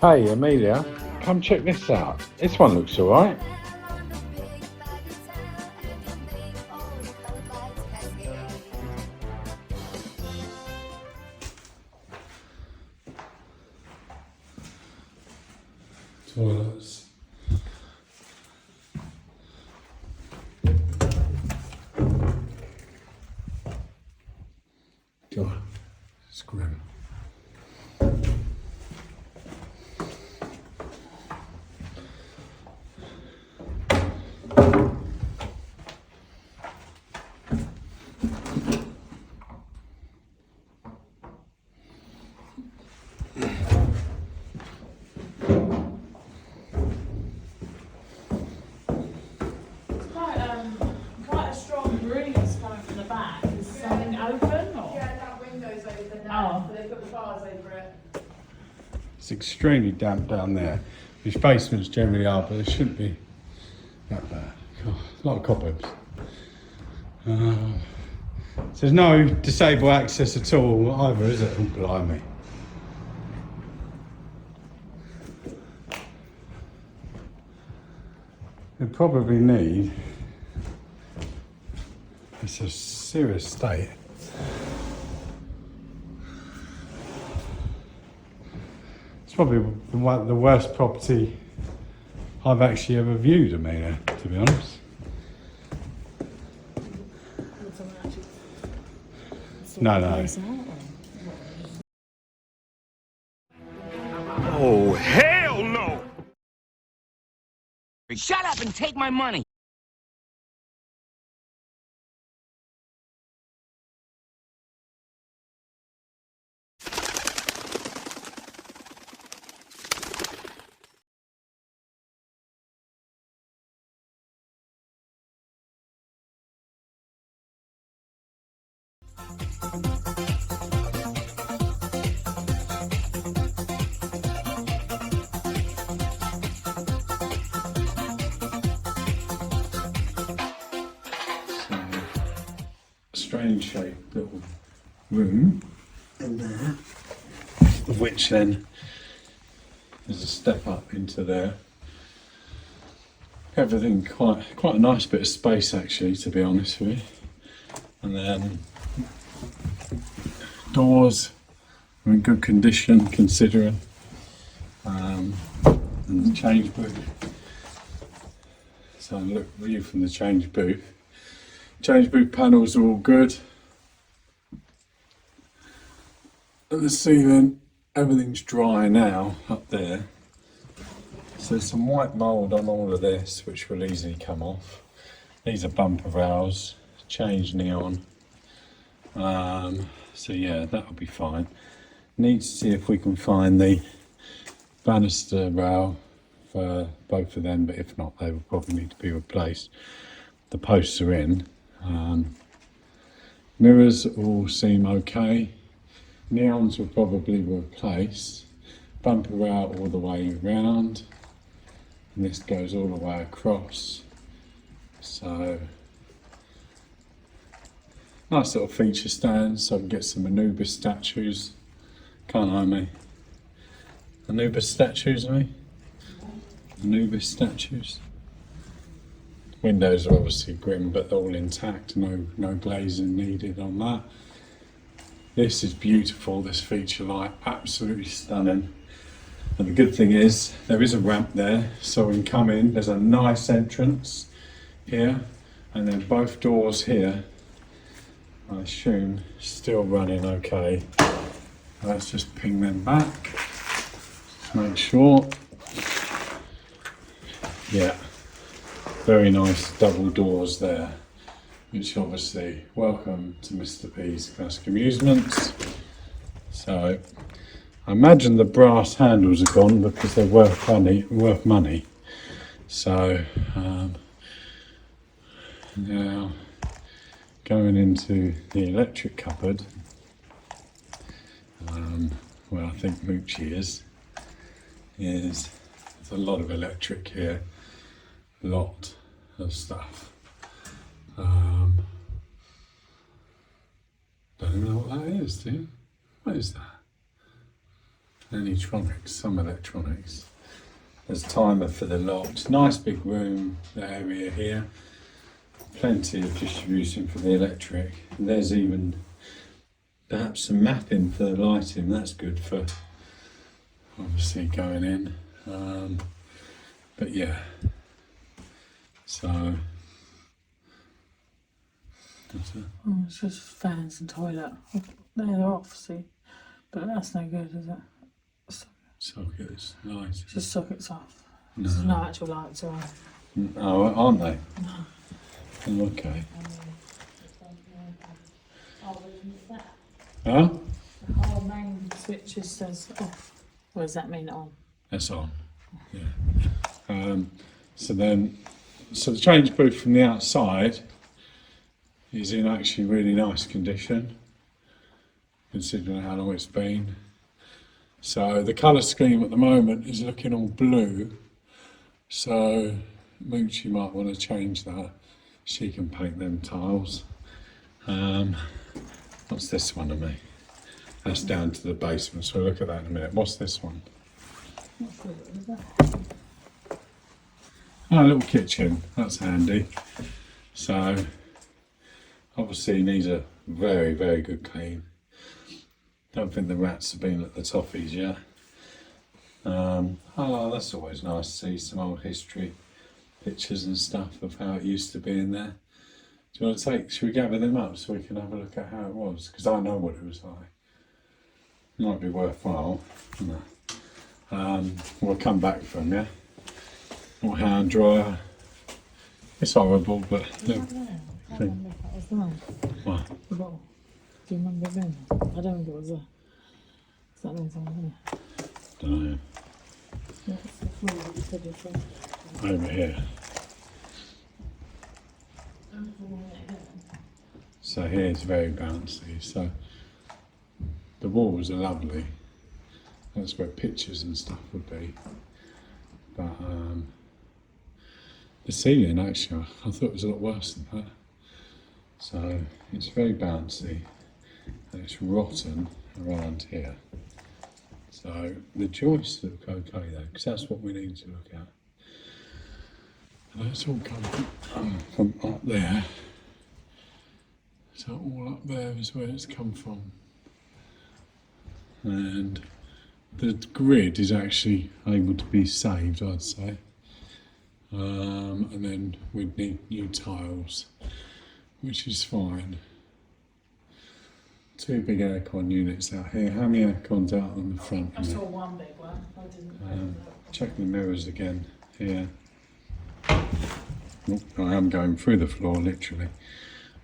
Hey Amelia, come check this out. This one looks alright. Toilets. God, it's grim. Quite a strong breeze coming from the back. Is something open or? Yeah, that window's open now, but they put the bars over it. It's extremely damp down there, which basements generally are, but it shouldn't be that bad. God, a lot of cobwebs. So there's no disabled access at all either, is it? Oh, blimey. We probably need, it's a serious state. It's probably the worst property I've actually ever viewed, Amelia, to be honest. No. Oh, hell no! Shut up and take my money! Strange shaped little room in there, of which then there's a step up into there. Everything quite a nice bit of space actually, to be honest with you. And then doors are in good condition considering, and the change booth. So look, view from the change booth. Change booth panels are all good. At the ceiling, everything's dry now up there. So there's some white mould on all of this, which will easily come off. These are bumper rails, change neon. So yeah, that'll be fine. Need to see if we can find the banister rail for both of them, but if not, they will probably need to be replaced. The posts are in. Mirrors all seem okay. Neons will probably replace. Bumper rail all the way around. And this goes all the way across. So, nice little feature stand so I can get some Anubis statues. Can't I, me? Anubis statues, me? Anubis statues. Windows are obviously grim, but they're all intact. No glazing needed on that. This is beautiful, this feature light, absolutely stunning. And the good thing is, there is a ramp there, so we can come in. There's a nice entrance here, and then both doors here, I assume, still running okay. Let's just ping them back, just make sure. Yeah. Very nice double doors there, which obviously welcome to Mr. P's Classic Amusements. So I imagine the brass handles are gone because they're worth money. So now going into the electric cupboard, where I think Moochie is there's a lot of electric here. Lot of stuff. don't even know what that is, do you? What is that? Electronics, some electronics. There's a timer for the locks. Nice big room area here. Plenty of distribution for the electric. And there's even perhaps some mapping for the lighting. That's good for obviously going in. But yeah. So that's it. Oh, it's just fans and toilet. They're off, see? But that's no good, is it? Sockets, lights. Just sockets off. No. There's no actual lights on. Oh, aren't they? No. Oh, okay. Huh? The whole main switch says off. What does that mean on? That's on. Yeah. So the change booth from the outside is in actually really nice condition, considering how long it's been. So the colour scheme at the moment is looking all blue. So Moochie might want to change that. She can paint them tiles. What's this one of me? That's down to the basement, so we'll look at that in a minute. What's this one? Oh, a little kitchen, that's handy. So obviously needs a very, very good clean. Don't think the rats have been at the toffees yet. Oh, that's always nice to see some old history pictures and stuff of how it used to be in there. Do you want to should we gather them up so we can have a look at how it was? Because I know what it was like. Might be worthwhile. No. We'll come back from, yeah? Or hand dryer. It's horrible, but look. What? The bottle. Do you remember it then? I don't think it was there. Is that anything there? Don't know. That's the floor that you said before. Over here. So here's very bouncy. So the walls are lovely. That's where pictures and stuff would be. But the ceiling actually, I thought it was a lot worse than that. So it's very bouncy and it's rotten around here. So the joists look okay though, because that's what we need to look at. And that's all come from up there. So all up there is where it's come from. And the grid is actually able to be saved, I'd say. And then we'd need new tiles, which is fine. 2 big aircon units out here. How many aircons out on the front? I saw one big one. I didn't. Check the mirrors again here. Oh, I am going through the floor literally,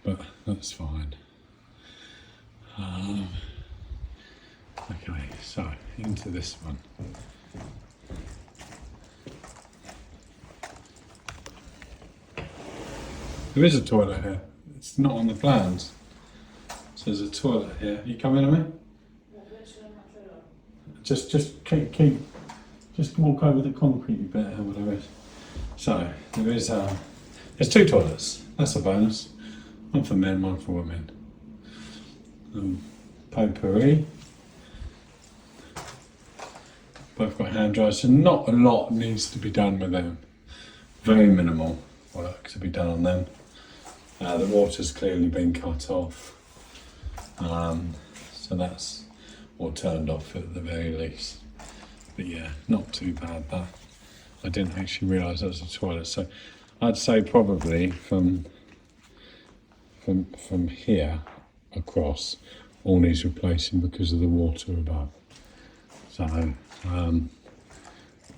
but that's fine. Okay, so into this one. There is a toilet here. It's not on the plans. So there's a toilet here. You come in on me? Just just walk over the concrete bit or whatever it is. So there is there's 2 toilets. That's a bonus. One for men, one for women. Potpourri. Both got hand dryers, so not a lot needs to be done with them. Very minimal work to be done on them. The water's clearly been cut off. So that's all turned off at the very least. But yeah, not too bad that. I didn't actually realise that was a toilet. So I'd say probably from here across all needs replacing because of the water above. So and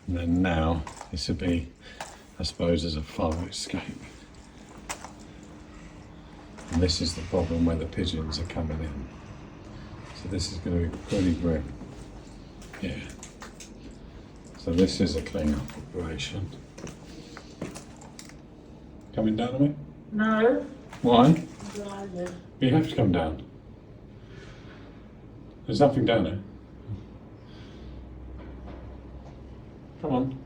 then now this would be, I suppose, as a fire escape. And this is the problem where the pigeons are coming in. So this is going to be pretty grim. Yeah. So this is a clean-up operation. Coming down on me? No. Why? Driving. You have to come down. There's nothing down there. Come on.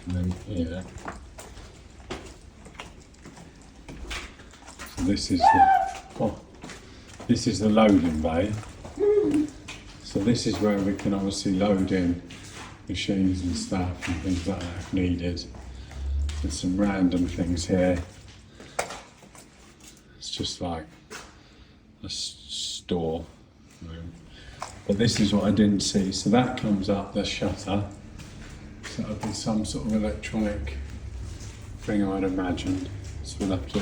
And then here. This is this is the loading bay. So this is where we can obviously load in machines and stuff and things like that if needed. There's some random things here. It's just like a store room. But this is what I didn't see. So that comes up the shutter. So it'll be some sort of electronic thing, I'd imagine. So we'll have to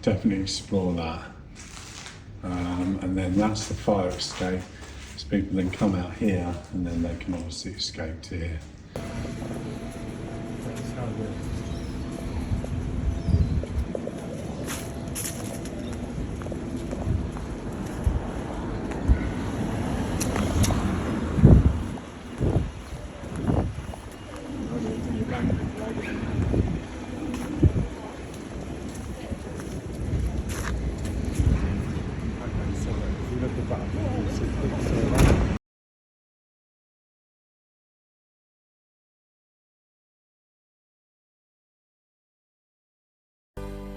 definitely explore that. And then that's the fire escape. So people then come out here and then they can obviously escape to here. That's how it is.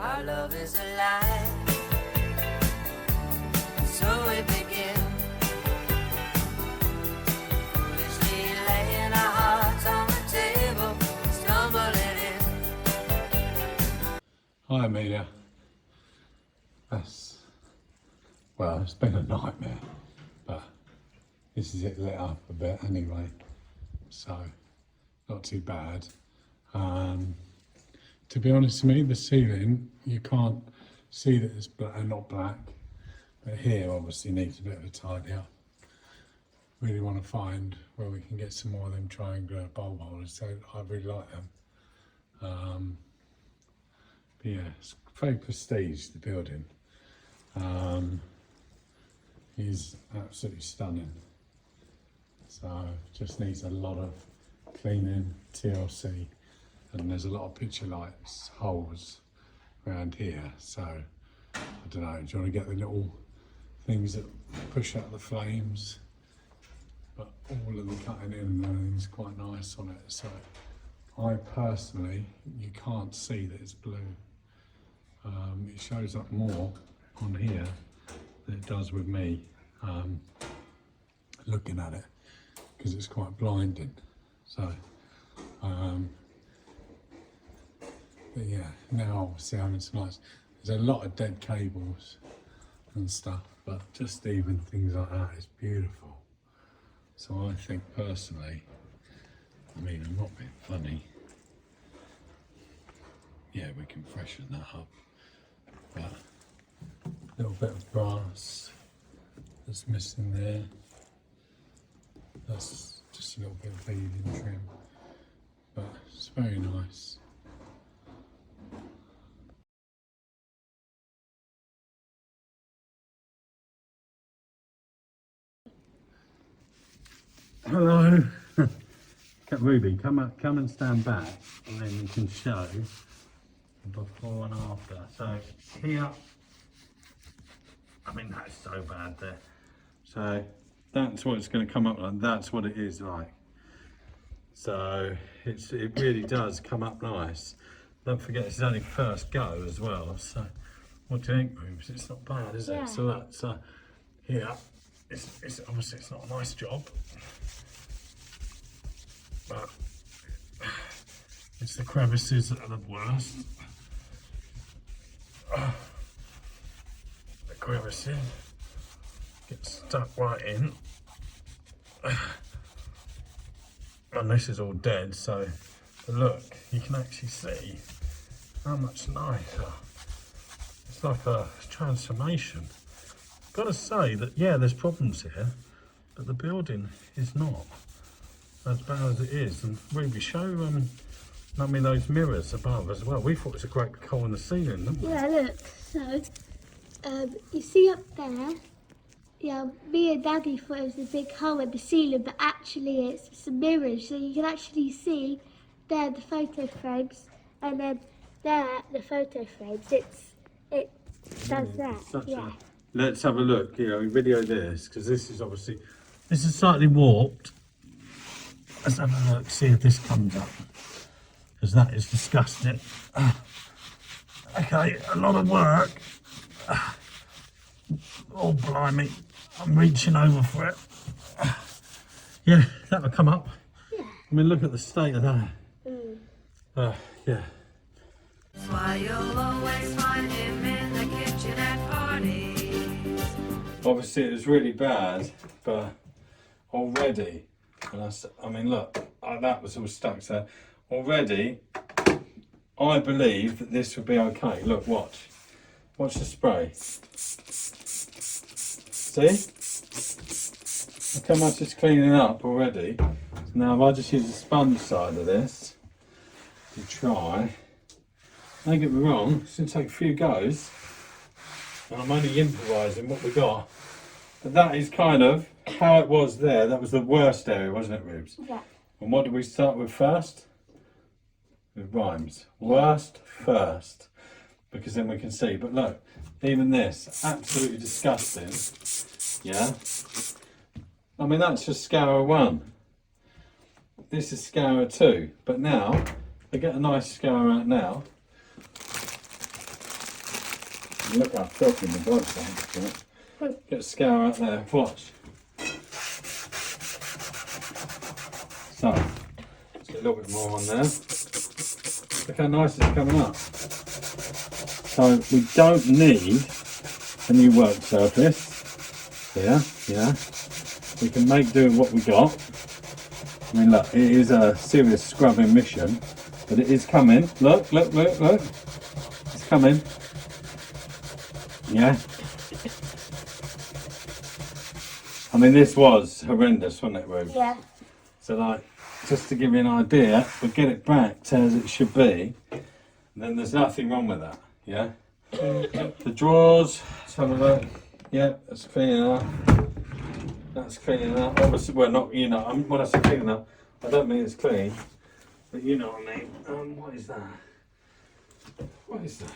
Our love is alive, so we begin. Foolishly laying our hearts on the table, stumbling in. Hi Amelia. Well, it's been a nightmare, but this is it lit up a bit anyway, so not too bad. To be honest with me, the ceiling, you can't see that it's not black, but here obviously needs a bit of a tidy up. Really want to find where we can get some more of them triangular bulb holders, so I really like them. But yeah, it's very prestige, the building. Is absolutely stunning. So just needs a lot of cleaning, TLC. And there's a lot of picture lights holes around here, so I don't know, do you want to get the little things that push out the flames? But all of the cutting in and everything's quite nice on it, so I personally, you can't see that it's blue. It shows up more on here than it does with me looking at it, because it's quite blinding. So but yeah, now obviously having some lights. There's a lot of dead cables and stuff, but just even things like that is beautiful. So I think personally, I mean, I'm not being funny. Yeah, we can freshen that up. But a little bit of brass that's missing there. That's just a little bit of beading trim, but it's very nice. Hello. Ruby, come and stand back, and then you can show before and after. So here, I mean, that's so bad there. So that's what it's going to come up like. That's what it is like. So it really does come up nice. Don't forget, it's only first go as well. So what do you think, Rubes? It's not bad, is it? So that's here. It's obviously it's not a nice job, but it's the crevices that are the worst. The crevices get stuck right in, and this is all dead. So look, you can actually see how much nicer. It's like a transformation. Gotta say that, yeah, there's problems here, but the building is not as bad as it is. And Ruby, show Mummy those mirrors above as well. We thought it was a great big hole in the ceiling, didn't we? Yeah, look. So, you see up there, yeah, me and Daddy thought it was a big hole in the ceiling, but actually it's some mirrors, so you can actually see there the photo frames, and then there the photo frames. It does that, yeah. Let's have a look, video this, because this is obviously, this is slightly warped. Let's have a look, see if this comes up, because that is disgusting. Okay, a lot of work, Oh, blimey. I'm reaching over for it. Yeah, that'll come up. Yeah. I mean, look at the state of that. Yeah. That's why you'll always find him in the kitchen at parties. Obviously, it was really bad, but already, and I mean, look, that was all stuck. So already, I believe that this would be okay. Look, watch the spray. See? Look how much it's cleaning up already. Now, if I just use the sponge side of this to try, don't get me wrong, it's going to take a few goes, and I'm only improvising what we got. But that is kind of how it was there. That was the worst area, wasn't it, Rubes? Yeah. And what did we start with first? With rhymes. Worst first. Because then we can see. But look, even this, absolutely disgusting. Yeah? I mean, that's just scour 1. This is scour 2. But now, we get a nice scour out now. Look how filthy the blood's like. Get a scour out there, watch. So, let's get a little bit more on there. Look how nice it's coming up. So, we don't need a new work surface. Yeah. We can make do with what we got. I mean, look, it is a serious scrubbing mission, but it is coming. Look. It's coming. Yeah. I mean, this was horrendous, wasn't it, Rube? Yeah. So, like, just to give you an idea, we'll get it back to as it should be, and then there's nothing wrong with that, yeah? The drawers, let's have a look. Yeah, that's cleaning up. That's cleaning up. Obviously, well, not, you know, when I say cleaning up, I don't mean it's clean, but you know what I mean. What is that? What is that?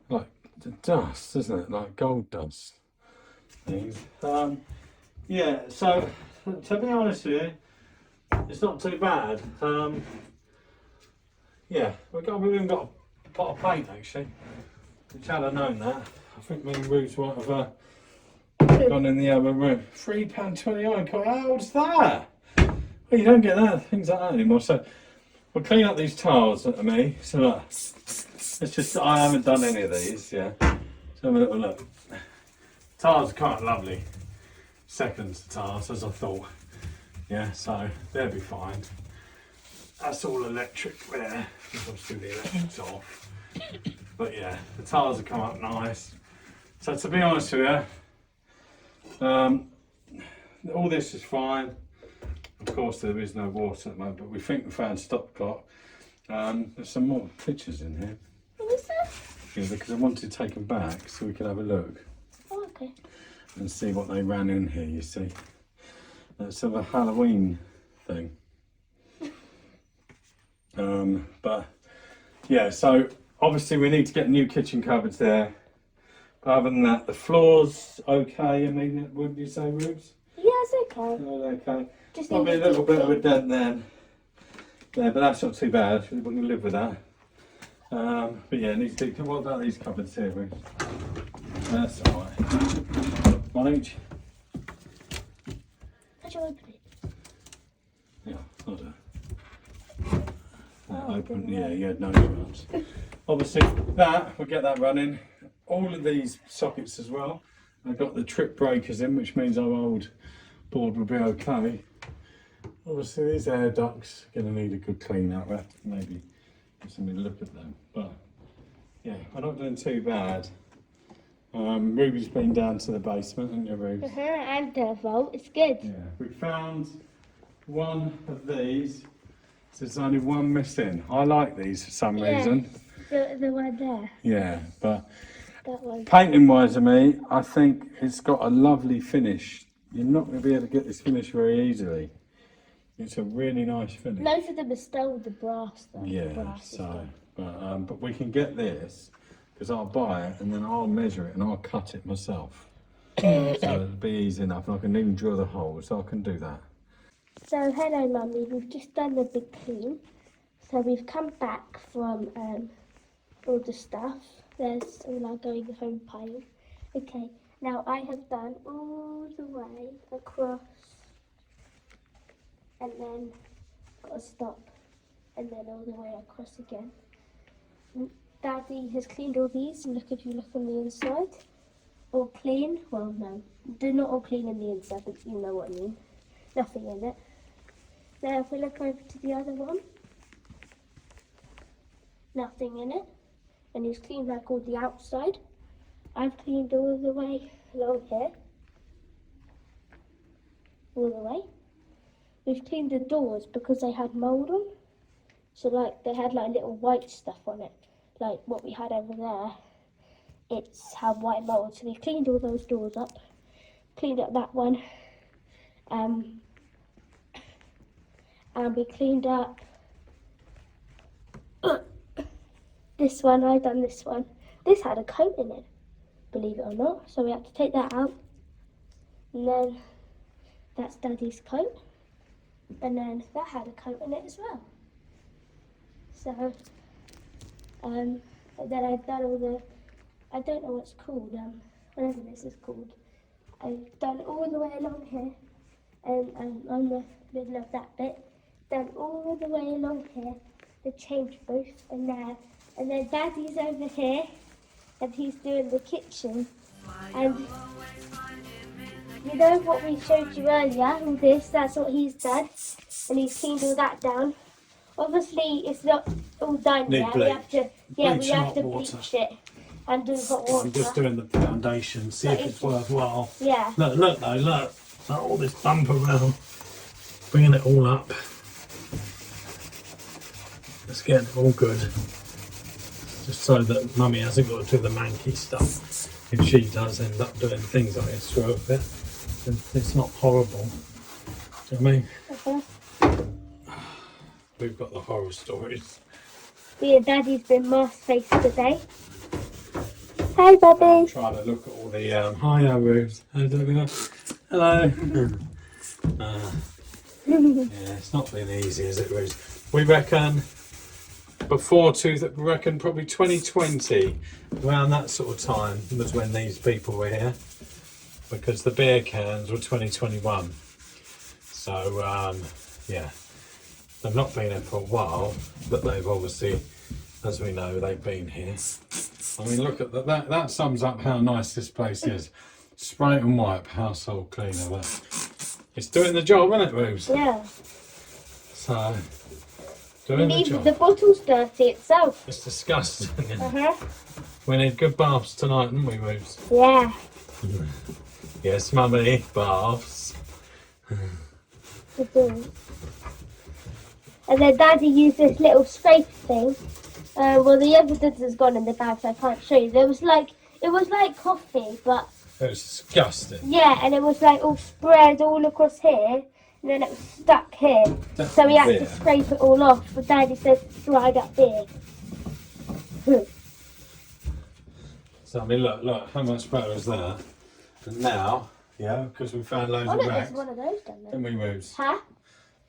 Like, the dust, isn't it? Like gold dust. Things. Yeah, so to be honest with you, it's not too bad. Yeah, we've even got a pot of paint actually, which had I known that, I think me and Ruth might have gone in the other room. £3.29, how old's that? Well, you don't get things like that anymore. So we'll clean up these tiles at me. So look, it's just, I haven't done any of these, yeah. So have a little look. Tiles are quite lovely. Seconds tiles, as I thought. Yeah, so they'll be fine. That's all electric there. Obviously the electric's off. But yeah, the tiles have come up nice. So to be honest with you, all this is fine. Of course there is no water at the moment, but we think we found stop clock. There's some more pictures in here. What is that? Yeah, because I wanted to take them back so we could have a look. Oh, okay. And see what they ran in here, you see. It's of a Halloween thing. But yeah, so obviously we need to get new kitchen cupboards there. But other than that, the floor's okay. I mean, wouldn't you say, Rubes? Yeah, it's okay. Oh, okay. Just Probably a need to little keep bit of a it. dent then. Yeah, but that's not too bad. We can live with that. But yeah, needs to. What about these cupboards here, Rubes? That's all right. One each. How'd you open it? Yeah, I'll do it. Open, yeah, you had no chance. Obviously, we'll get that running. All of these sockets as well. I've got the trip breakers in, which means our old board will be okay. Obviously, these air ducts are going to need a good clean up. Maybe get somebody to look at them. But yeah, we're not doing too bad. Ruby's been down to the basement, hasn't you, Ruby? And the vault. It's good. Yeah, we found one of these. So there's only one missing. I like these for some reason. The one there. Yeah, but That one. painting wise of me, I think it's got a lovely finish. You're not going to be able to get this finish very easily. It's a really nice finish. Most of them are still with the brass though. Yeah, The brass is so, good. but we can get this because I'll buy it and then I'll measure it and I'll cut it myself. So it'll be easy enough and I can even drill the holes, so I can do that. So hello Mummy, we've just done the big clean. So we've come back from all the stuff. There's all our going home pile. Okay, now I have done all the way across and then got to stop and then all the way across again. Daddy has cleaned all these, and look, if you look on the inside, all clean. Well, no, they're not all clean in the inside, but you know what I mean. Nothing in it. Now if we look over to the other one, nothing in it. And he's cleaned like all the outside. I've cleaned all the way along here. All the way. We've cleaned the doors because they had mould on. So like they had like little white stuff on it. Like what we had over there. It's had white mould. So we've cleaned all those doors up. Cleaned up that one. And we cleaned up this one. I done this one. This had a coat in it, believe it or not. So we had to take that out. And then that's Daddy's coat. And then that had a coat in it as well. So, and then I've done all the, I don't know what's called, whatever this is called. I've done all the way along here, and on the middle of that bit, done all the way along here, the change booth, and there. And then Daddy's over here, and he's doing the kitchen. And you know what we showed you earlier, all this, that's what he's done. And he's cleaned all that down. Obviously, it's not all done yet. We have to, we have to bleach it and do hot water. I'm just doing the foundation, see if it's worthwhile. Yeah. Look though, look. All this bump around. Bringing it all up. Let's get it all good. Just so that Mummy hasn't got to do the manky stuff. If she does end up doing things like this through a bit, then it's not horrible. Do you know what I mean? We've got the horror stories. Me and Daddy's been mask faced today. Hi, Bubby. Trying to look at all the hi, Rose. Hello. Yeah, it's not been easy, is it, Rose? We reckon probably 2020, around that sort of time was when these people were here, because the beer cans were 2021. So yeah. They've not been here for a while, but they've obviously, as we know, they've been here. I mean, look at that. That sums up how nice this place is. Spray and wipe, household cleaner. That. It's doing the job, isn't it, Rose? Yeah. So, doing the job. The bottle's dirty itself. It's disgusting. We need good baths tonight, don't we, Rose? Yeah. Yes, Mummy, baths. We do. And then Daddy used this little scrape thing. Well, the evidence has gone in the bag, so I can't show you. It was like coffee, but It was disgusting. yeah, and it was like all spread all across here, and then it was stuck here. So we had to scrape it all off. But Daddy said it's dried up here. So I mean, look, how much better is that? And now, yeah, because we found loads of There's rags. one of those down there. Didn't we, Rose? Huh?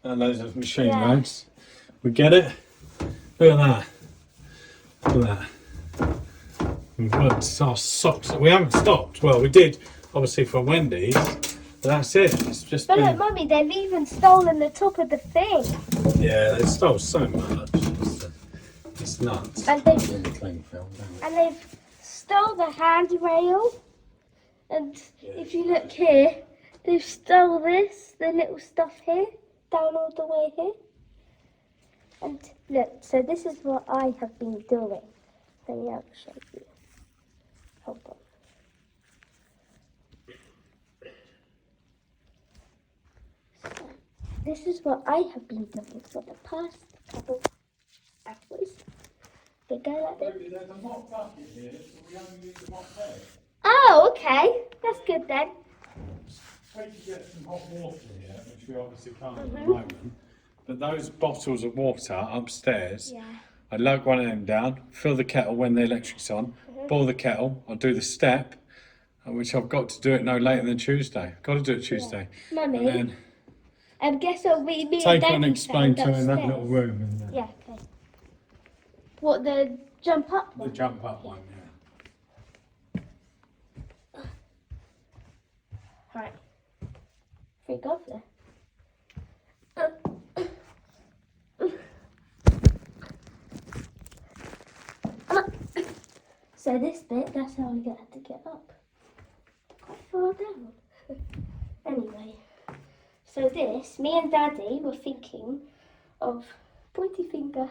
And loads of machine Yeah. rags. We get it. Look at that. Look at that. We've worked our socks. We haven't stopped. Well, we did, obviously, for Wendy's. But that's it. It's just But been... look, Mummy, they've even stolen the top of the thing. Yeah, they stole so much. It's nuts. And they Really clean film, don't it? and they've stole the handrail. And if you look here, they've stole this, the little stuff here, down all the way here. And look, so this is what I have been doing. Let me show you. Hold on. So, this is what I have been doing for the past couple hours. They go like this. There's a hot bucket here, so we only use the hot bed. Oh, okay. That's good then. We could get some hot water here, which we obviously can't at the moment. But those bottles of water upstairs, Yeah. I lug one of them down, fill the kettle when the electric's on, boil the kettle, I'll do the step, which I've got to do it no later than Tuesday. Got to do it Tuesday. Mummy, And then guess what me and take Daddy on and explain to found her in that upstairs? little room. And Yeah, okay. What, the jump up the one? jump up one, yeah. Right. Free go there. So this bit, that's how I had to get up. Quite far down. Anyway, so this, me and Daddy were thinking of, pointy finger,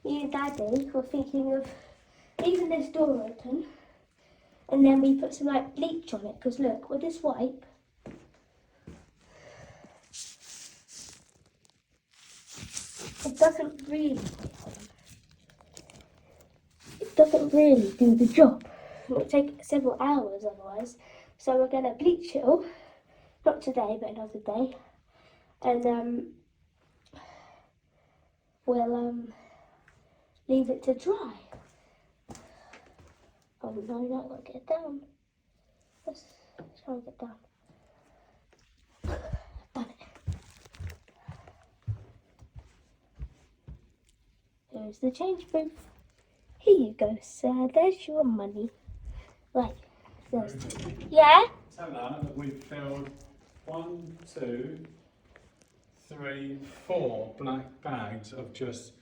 me and Daddy were thinking of leaving this door open, and then we put some like bleach on it, because look, with this wipe, it doesn't really do the job. It will take several hours otherwise. So we're going to bleach it all. Not today, but another day. And we'll leave it to dry. Oh no, now I've got to get down. Let's try and get down. Done it. Here's the change booth. Here you go, sir. There's your money. Right. There's yeah? Tell her that we've filled 1, 2, 3, 4 black bags of just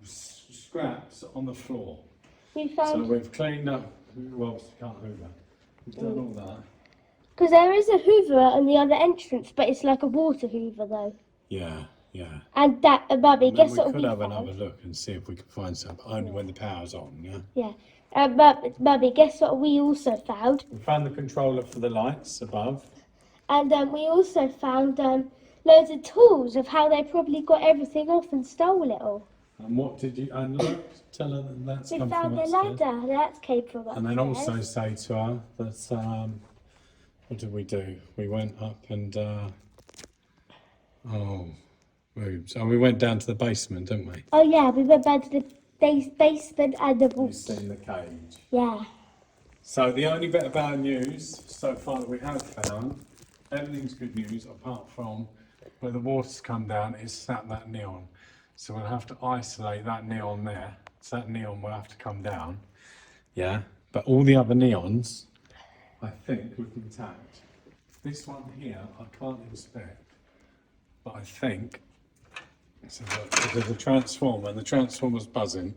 scraps on the floor. We found. So we've cleaned up. Well, obviously can't hoover. We've done all that. Because there is a hoover on the other entrance, but it's like a water hoover though. Yeah, yeah. And that, Bubby, And guess then what we we could have found? another look and see if we can find some, only when the power's on, yeah? Yeah. Bubby, guess what we also found? We found the controller for the lights above. And we also found loads of tools of how they probably got everything off and stole it all. And what did you, and look, tell her that that's We come found from the upstairs. ladder, that came from upstairs. And then also say to her that, what did we do? We went up and, so we went down to the basement, didn't we? Oh yeah, we went back to the basement and the You've vault. seen the cage. Yeah. So the only bit of bad news so far that we have found, everything's good news apart from where the water's come down is sat that neon. So we'll have to isolate that neon there. So that neon will have to come down. Yeah, but all the other neons, I think, look intact. This one here, I can't inspect, but I think, so there's a transformer, and the transformer's buzzing,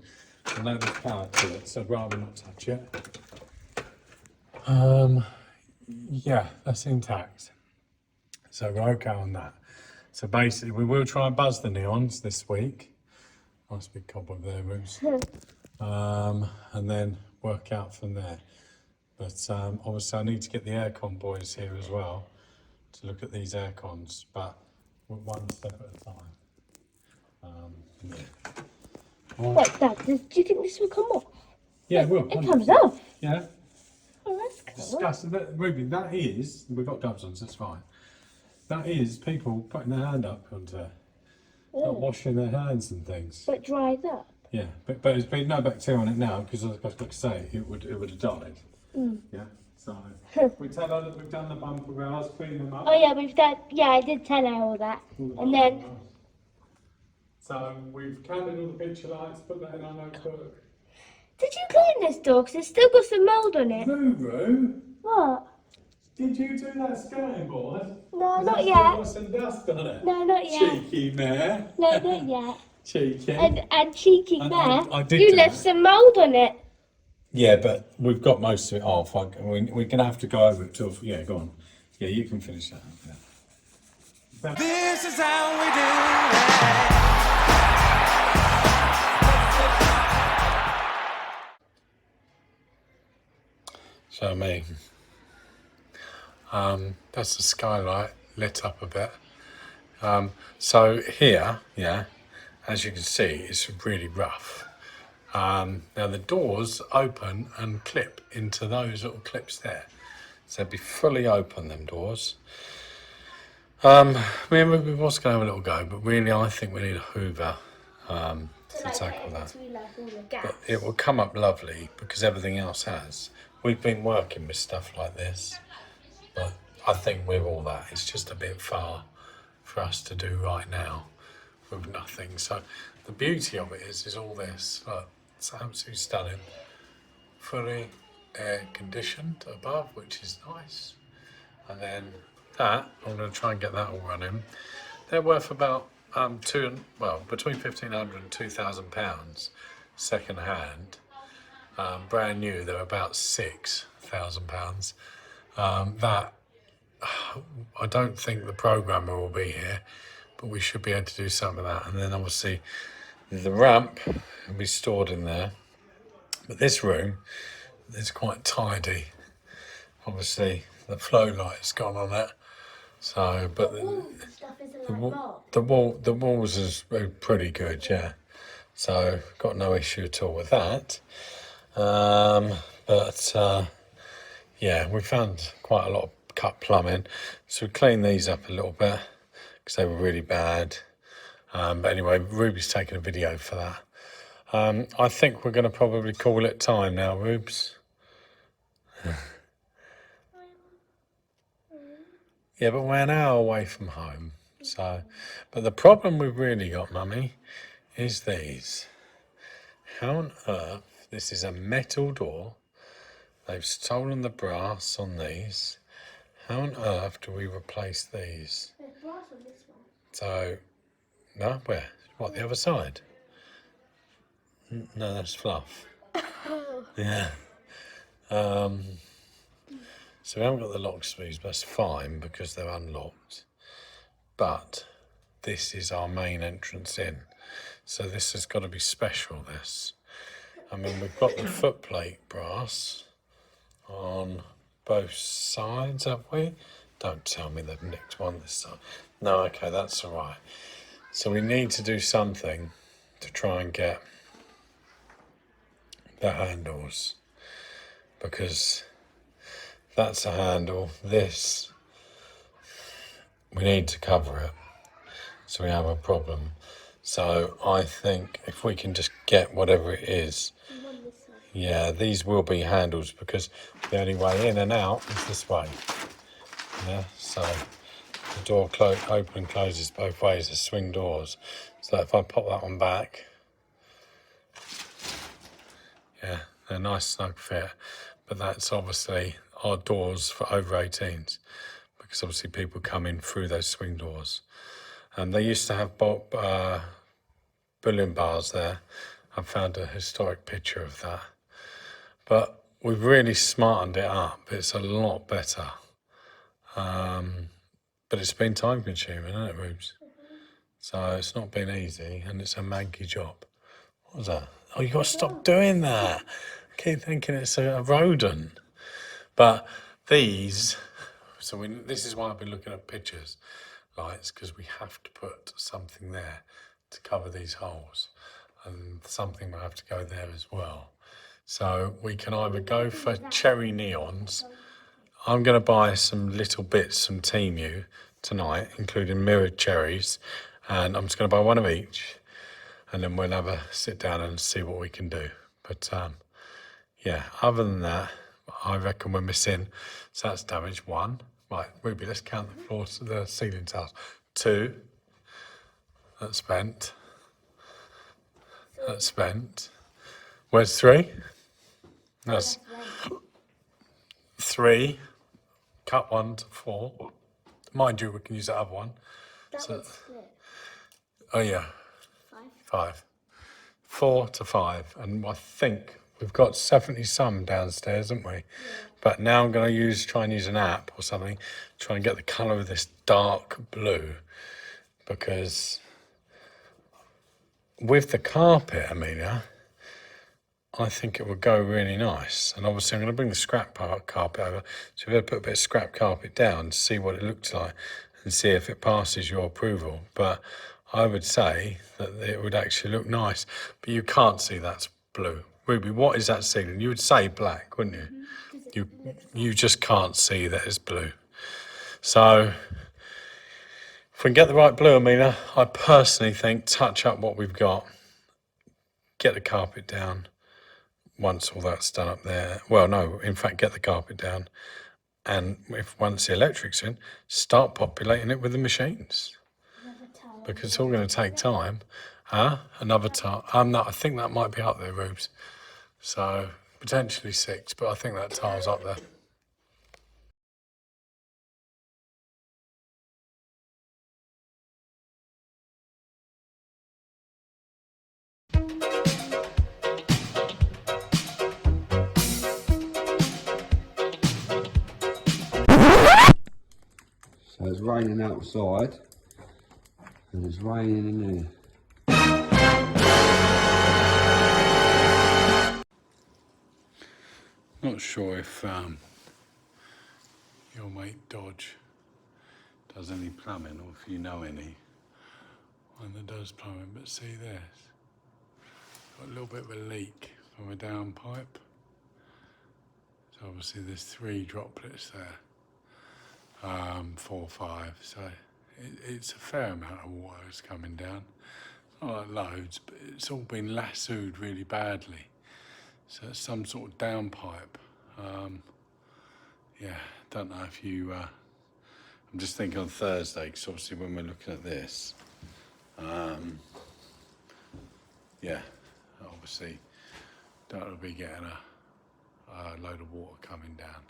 and now there's power to it, so I'd rather not touch it. Yeah, that's intact. So we're okay on that. So basically, we will try and buzz the neons this week. Nice big cobweb there, Bruce. And then work out from there. But obviously, I need to get the aircon boys here as well to look at these aircons, but one step at a time. Yeah. Wait, Dad, do you think this will come off? Yeah, it will. It comes off. Yeah. Oh, that's cool. Disgusting. Ruby, that is, we've got gloves on, so it's fine. That is people putting their hand up onto it, not washing their hands and things. But dried up. Yeah, but there's been no bacteria on it now because, like I say, it would have died. Yeah. So we tell her that we've done the bumper bars, cleaned them up. Oh yeah, we've done. Yeah, I did tell her all that. And then. So we've counted all the picture lights, put that in our notebook. Did you clean this door? 'Cause it's still got some mould on it. Ruru, What? did you do that skirting board? No, Has not that yet. still got some dust on it? No, not yet. Cheeky mare. No, not yet. Cheeky. And cheeky I man, did you do left that. some mould on it. Yeah, but we've got most of it off. We're going to have to go over it till. Yeah, go on. Yeah, you can finish that. Yeah. This is how we do it. So me. That's the skylight lit up a bit. So here, yeah, as you can see, it's really rough. Now the doors open and clip into those little clips there. So they'd be fully open, them doors. We was going to have a little go, but really I think we need a hoover to tackle that. But it will come up lovely because everything else has. We've been working with stuff like this, but I think with all that, it's just a bit far for us to do right now with nothing. So the beauty of it is all this. Look, it's absolutely stunning. Fully air conditioned above, which is nice. And then that, I'm going to try and get that all running. They're worth about between £1,500 and £2,000 second hand. Brand new, they're about £6,000. That I don't think the programmer will be here, but we should be able to do something with that. And then obviously the ramp will be stored in there. But this room is quite tidy. Obviously the flow light's gone on it. So, but the walls is pretty good, yeah. So got no issue at all with that. Yeah, we found quite a lot of cut plumbing, so we cleaned these up a little bit because they were really bad. But anyway, Ruby's taking a video for that. I think we're going to probably call it time now, Rubes. Yeah, but we're an hour away from home. So, but the problem we've really got, Mummy, is these. How on earth? This is a metal door. They've stolen the brass on these. How on earth do we replace these? There's brass on this one. So, no, where? What, the other side? No, that's fluff. Yeah. So we haven't got the lock screws, but that's fine because they're unlocked. But this is our main entrance in. So this has got to be special, this. I mean, we've got the footplate brass on both sides, have we? Don't tell me they've nicked one this time. No, okay, that's all right. So we need to do something to try and get the handles, because that's a handle. This, we need to cover it, so we have a problem. So I think if we can just get whatever it is, yeah, these will be handles, because the only way in and out is this way. Yeah, so the door open and closes both ways, the swing doors. So if I pop that one back, yeah, they're nice snug fit, but that's obviously our doors for over 18s, because obviously people come in through those swing doors. And they used to have bullion bars there. I found a historic picture of that. But we've really smartened it up. It's a lot better. But it's been time consuming, hasn't it, Rubes? So it's not been easy, and it's a manky job. What was that? Oh, you got to stop doing that. I keep thinking it's a rodent. But these, this is why I've been looking at pictures lights, because we have to put something there to cover these holes, and something will have to go there as well. So we can either go for cherry neons. I'm going to buy some little bits from Temu tonight, including mirrored cherries, and I'm just going to buy one of each, and then we'll have a sit down and see what we can do. But yeah, other than that, I reckon we're missing, so that's damage 1. Right, Ruby, let's count the floors, the ceiling tiles. 2, that's spent. That's spent. Where's 3? That's 3. Cut 1 to 4. Mind you, we can use that other one. That one's split. Oh yeah. 5. 4 to 5, and I think we've got 70 some downstairs, haven't we? Yeah. But now I'm going to try and use an app or something, try and get the colour of this dark blue, because with the carpet, Amelia, I think it would go really nice. And obviously I'm going to bring the scrap carpet over, so we're going to put a bit of scrap carpet down to see what it looks like and see if it passes your approval. But I would say that it would actually look nice, but you can't see that's blue. Ruby, what is that ceiling? You would say black, wouldn't you? You just can't see that it's blue. So if we can get the right blue, Amelia, I personally think touch up what we've got, get the carpet down once all that's done up there. Well, no, in fact, get the carpet down, and once the electric's in, start populating it with the machines, because it's all going to take time. Another tile. No, I think that might be up there, Rubes. So potentially 6, but I think that tile's up there. So it's raining outside and it's raining in here. Not sure if your mate Dodge does any plumbing, or if you know any one that does plumbing, but see this, got a little bit of a leak from a downpipe. So obviously there's 3 droplets there, 4 or 5, so it's a fair amount of water that's coming down. Not like loads, but it's all been lassoed really badly. So it's some sort of downpipe. Yeah, don't know if you... I'm just thinking on Thursday, because obviously when we're looking at this, yeah, obviously don't be getting a load of water coming down.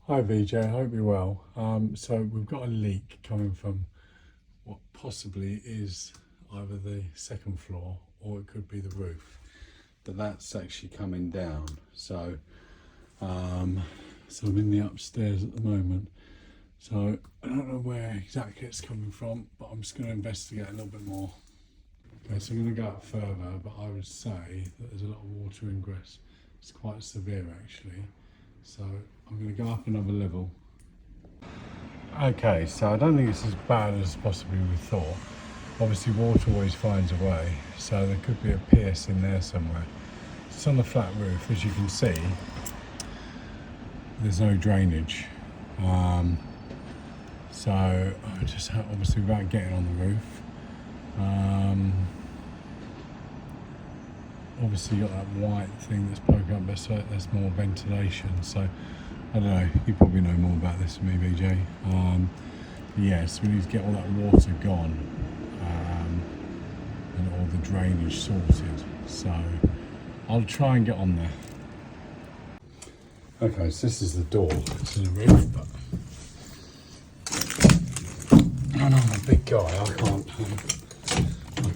Hi VJ, I hope you're well. So we've got a leak coming from what possibly is either the 2nd floor or it could be the roof. But that's actually coming down. So I'm in the upstairs at the moment. So I don't know where exactly it's coming from, but I'm just going to investigate a little bit more. Okay, so I'm going to go up further, but I would say that there's a lot of water ingress. It's quite severe actually. So I'm going to go up another level. Okay, so I don't think it's as bad as possibly we thought. Obviously water always finds a way, so there could be a pierce in there somewhere. It's on the flat roof, as you can see. There's no drainage. So I just obviously without getting on the roof. Obviously you got that white thing that's poking up there, so there's more ventilation. So I don't know, you probably know more about this than me, VJ. Yes, we need to get all that water gone and all the drainage sorted. So I'll try and get on there. Okay, so this is the door to the roof, but I'm a big guy, I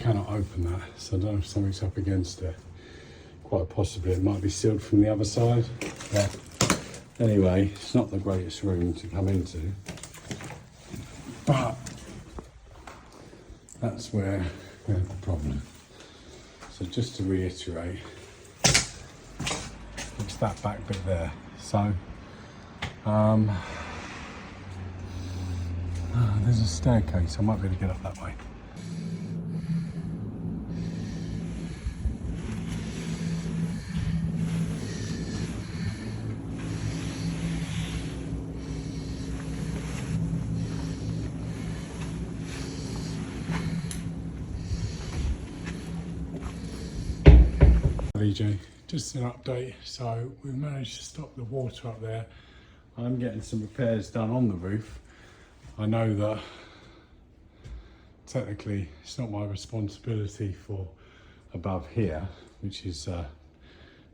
cannot open that, so I don't know if something's up against it. Quite possibly it might be sealed from the other side. But anyway, it's not the greatest room to come into, but that's where we have the problem. So just to reiterate, it's that back bit there. So there's a staircase, I might be able to get up that way. VJ, just an update. So we've managed to stop the water up there. I'm getting some repairs done on the roof. I know that technically it's not my responsibility for above here, which is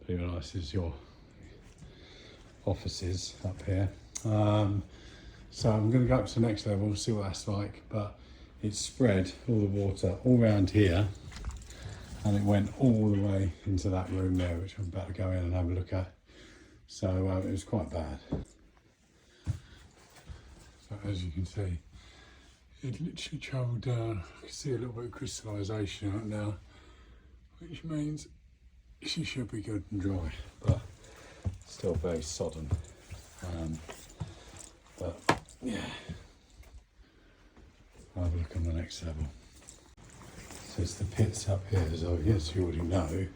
pretty nice, is your offices up here. So I'm going to go up to the next level, see what that's like, but it's spread all the water all around here. And it went all the way into that room there, which I'm about to go in and have a look at. So it was quite bad. So as you can see, it literally travelled down. I can see a little bit of crystallisation right now, which means she should be good and dry, but still very sodden. But yeah, I'll have a look on the next level. It's the pits up here, as I guess you already know.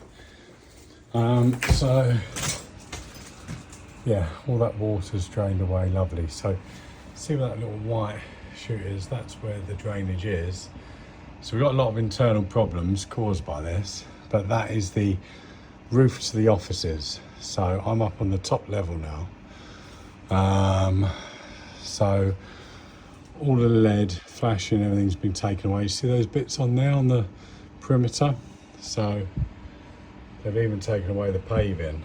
So yeah, all that water's drained away, lovely. So see where that little white shoot is, that's where the drainage is. So we've got a lot of internal problems caused by this, but that is the roof to the offices. So I'm up on the top level now. So all the LED flashing, everything's been taken away. You see those bits on there on the perimeter? So they've even taken away the paving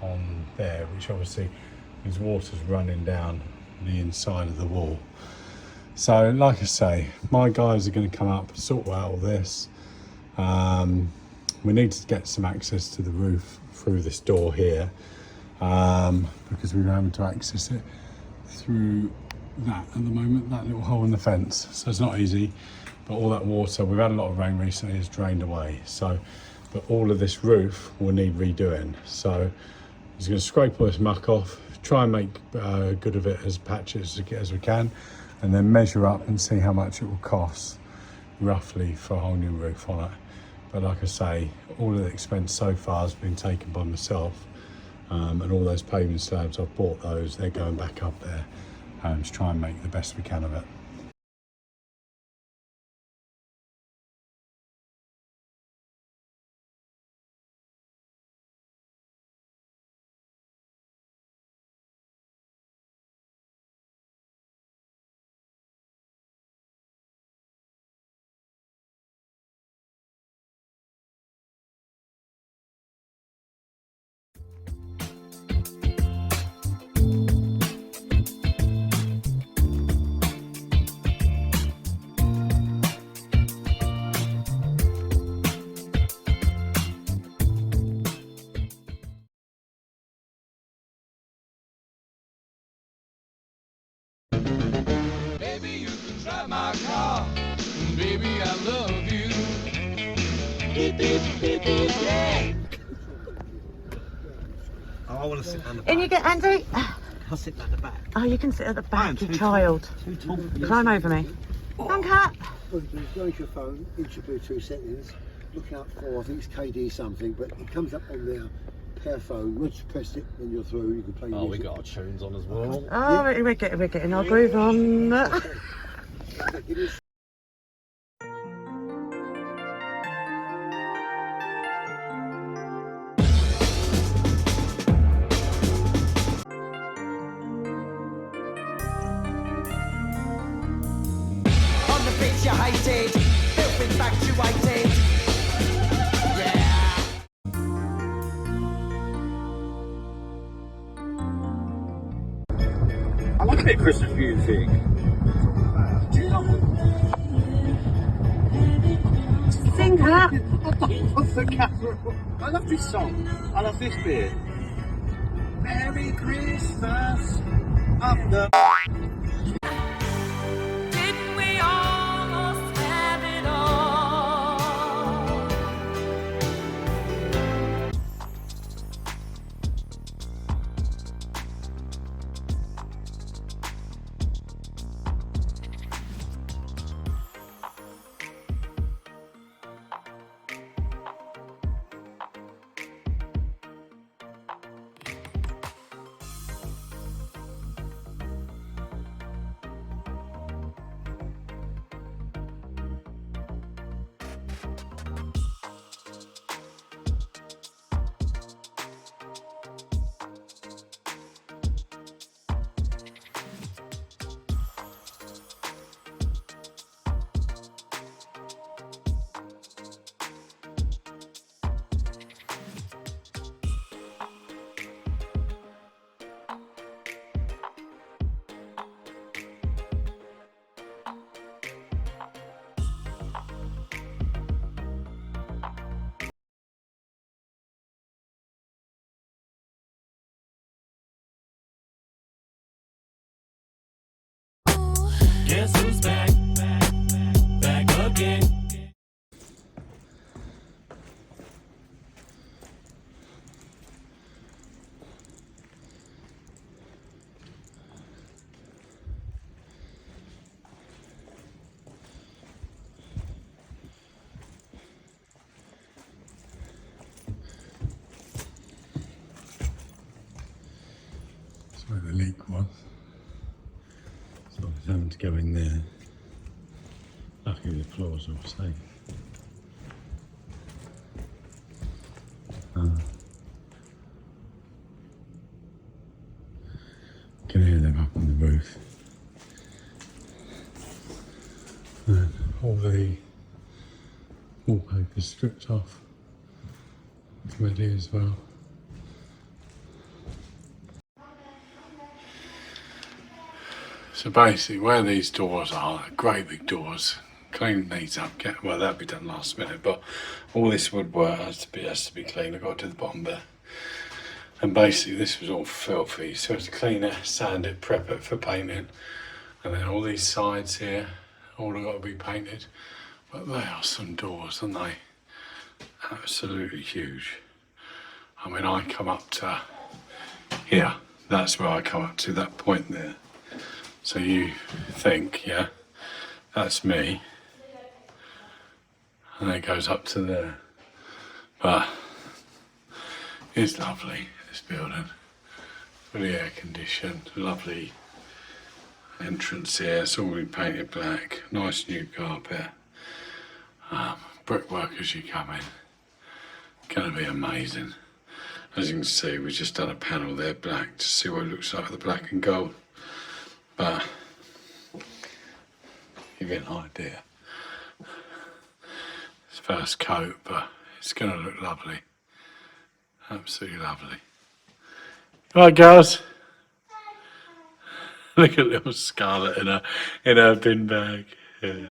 on there, which obviously means water's running down the inside of the wall. So like I say, my guys are going to come up, sort out all this. We need to get some access to the roof through this door here, because we're having to access it through that at the moment, that little hole in the fence. So it's not easy, but all that water, we've had a lot of rain recently, is drained away. So, but all of this roof will need redoing. So I'm just going to scrape all this muck off, try and make good of it as patches as we can, and then measure up and see how much it will cost roughly for a whole new roof on it. But like I say, all of the expense so far has been taken by myself, and all those paving slabs, I've bought those, they're going back up there, to try and make the best we can of it. Baby, you can drive my car. Baby, I love you. Beep, beep, beep, beep, yeah. Oh, I want to sit down the back. In you get, Andy. I'll sit down the back. Oh, you can sit at the I am back, you too child. Too tall for this. Climb over me. Come, cat. Well, you go into your phone, into your Bluetooth settings, look out for, I think it's KD something, but it comes up on their pair phone. Once you press it, then you're through, you can play Oh, we music. got our tunes on as well. Oh, we're getting our groove on. It is. On the beach you hated, filth infatuated. Yeah. I like a bit of Christmas music. Sing, cat. What's the camera? I love this song. I love this bit. Merry Christmas. Up the. Didn't we almost have it all? Guess who's back? Back again. That's where the leak was. So I was having to go in there. Luckily the floors are all safe. Can hear them up on the roof. And all the wallpaper stripped off. It's ready as well. So basically where these doors are, they're great big doors, clean these up. Well, that'll be done last minute, but all this woodwork has to be clean. I've got to do the bottom bit. And basically this was all filthy, so I had to clean it, sand it, prep it for painting. And then all these sides here, all have got to be painted. But they are some doors, aren't they? Absolutely huge. I mean, I come up to here. That's where I come up to, that point there. So you think, yeah, that's me. And then it goes up to there. But it's lovely, this building. Fully air conditioned, lovely entrance here. It's all been painted black. Nice new carpet. Brickwork as you come in. Gonna be amazing. As you can see, we've just done a panel there, black, to see what it looks like with the black and gold. But, give you an idea. It's first coat, but it's gonna look lovely. Absolutely lovely. Right, girls. Look at little Scarlett in her bin bag. Yeah.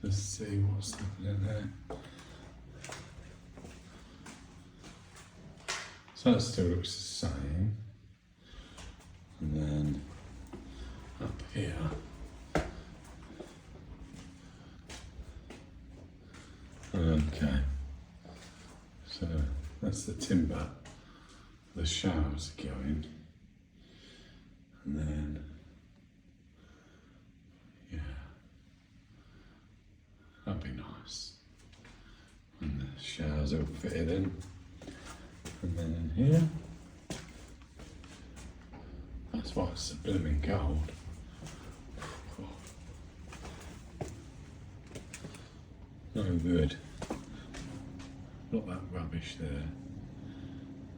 Let's see what's happening there. So that still looks the same. And then up here. Okay. So that's the timber. The showers are going. And then, yeah. That'd be nice. And the showers all fitted in. And then in here. That's why it's a blooming gold. No good. Not that rubbish there.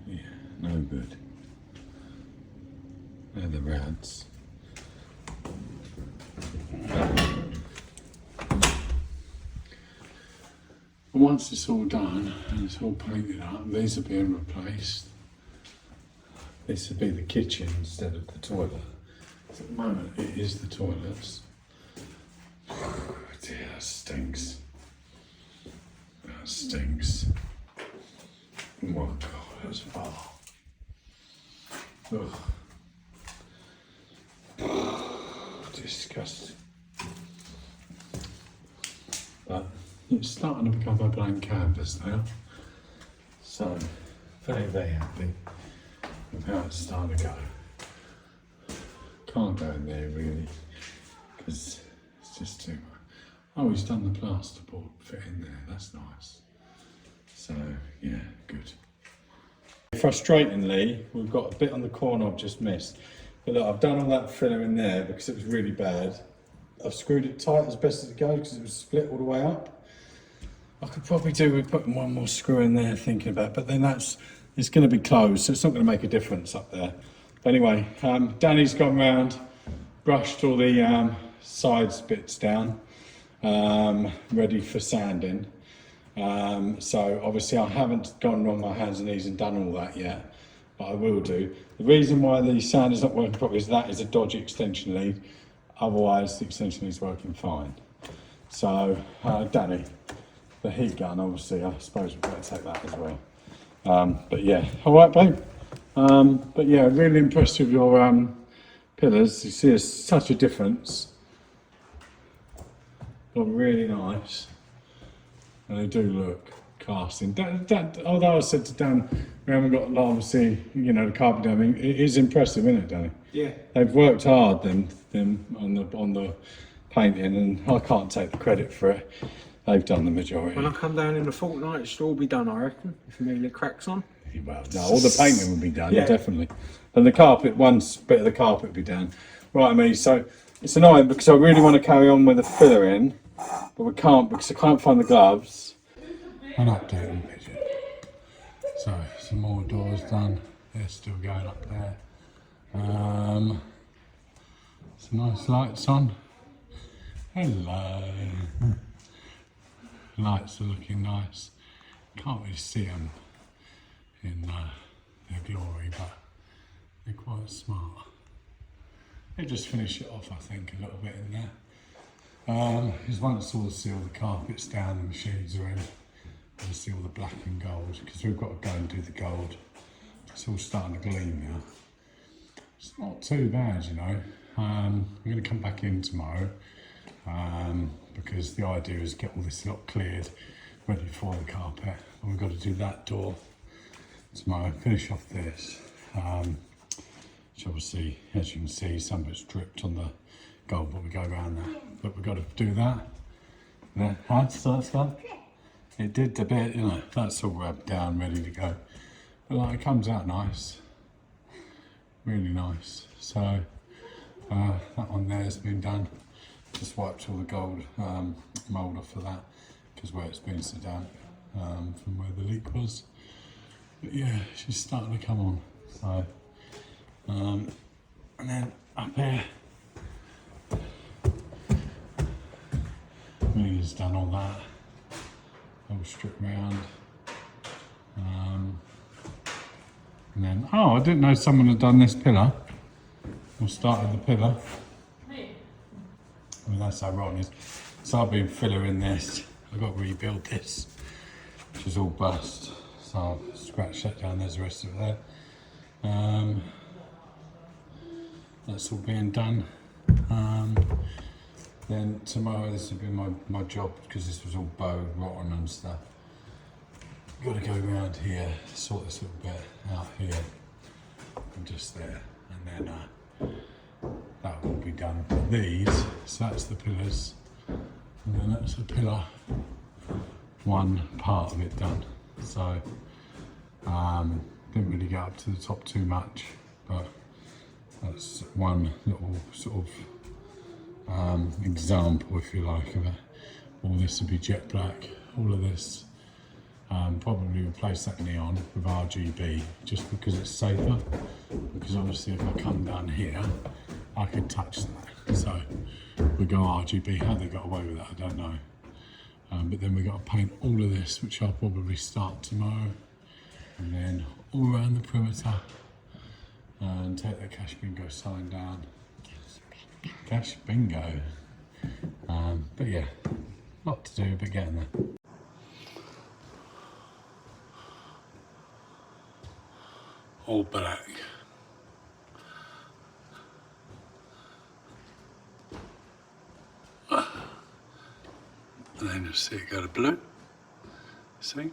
Yeah, no good. They're the rads. Once it's all done and it's all painted up, these are being replaced. This would be the kitchen instead of the toilet. At the moment it is the toilets. Oh dear, that stinks. That stinks. Oh my god, that's foul. Ugh. Disgusting. But it's starting to become a blank canvas now. So, very, very happy with how it's starting to go. Can't go in there really, because it's just too much. Oh, he's done the plasterboard fit in there, that's nice. So, yeah, good. Frustratingly, we've got a bit on the corner I've just missed. But look, I've done all that filler in there because it was really bad. I've screwed it tight as best as it goes because it was split all the way up. I could probably do with putting one more screw in there, thinking about it, but then it's going to be closed, so it's not going to make a difference up there. But anyway, Danny's gone round, brushed all the sides bits down, ready for sanding. So obviously I haven't gone on my hands and knees and done all that yet, but I will do. The reason why the sander's not working properly is that is a dodgy extension lead. Otherwise the extension lead's working fine. So Danny, the heat gun, obviously I suppose we've got to take that as well. But yeah, all right babe. But yeah, really impressed with your pillars. You see there's such a difference. Look really nice. And they do look casting. Although I said to Dan, we haven't got obviously, you know, the carpet down. I mean, it is impressive, isn't it, Danny? Yeah. They've worked hard them on the painting, and I can't take the credit for it. They've done the majority. When I come down in a fortnight, it should all be done, I reckon, if Amelia cracks on. well, no, all the painting will be done, definitely. And the carpet, one bit of the carpet will be done. Right, I mean, so it's annoying because I really want to carry on with the filler in, but we can't because I can't find the gloves. An update on Pigeon. So, some more doors done. They're still going up there. Some nice lights on. Hello. Lights are looking nice. Can't really see them in their glory, but they're quite smart. They just finish it off, I think, a little bit in there. Because once all the carpets down, the machines are in, and see all the black and gold, because we've got to go and do the gold. It's all starting to gleam now. It's not too bad, you know. I'm going to come back in tomorrow, because the idea is get all this lot cleared, ready for the carpet. And we've got to do that door tomorrow, finish off this. Which obviously, as you can see, some of it's dripped on the gold, but we go around that. But we've got to do that. And then, so that's done. It did a bit, you know, that's all rubbed down, ready to go. But like, it comes out nice. Really nice. So, that one there's been done. Just wiped all the gold mould off of that, because where it's been so damp from where the leak was. But yeah, she's starting to come on. So, and then up here, Amelia's done all that, all stripped round. And then, oh, I didn't know someone had done this pillar, or started the pillar. I mean, that's how rotten it is. So I've been fillering this. I've got to rebuild this, which is all bust. So I'll scratch that down, there's the rest of it there. That's all being done. Then tomorrow this will be my job, because this was all bowed, rotten and stuff. Got to go around here, sort this little bit out here, and just there, and then that will be done. These, so that's the pillars, and then that's the pillar, one part of it done. So didn't really get up to the top too much, but that's one little sort of example, if you like, of it. All this will be jet black, all of this. Probably replace that neon with RGB, just because it's safer, because obviously if I come down here I can touch that, so we go RGB. How they got away with that I don't know, but then we got to paint all of this, which I'll probably start tomorrow, and then all around the perimeter, and take that cash bingo sign down. Cash bingo. But yeah, lot to do, but getting there. All black. And then you'll see it go to blue. See?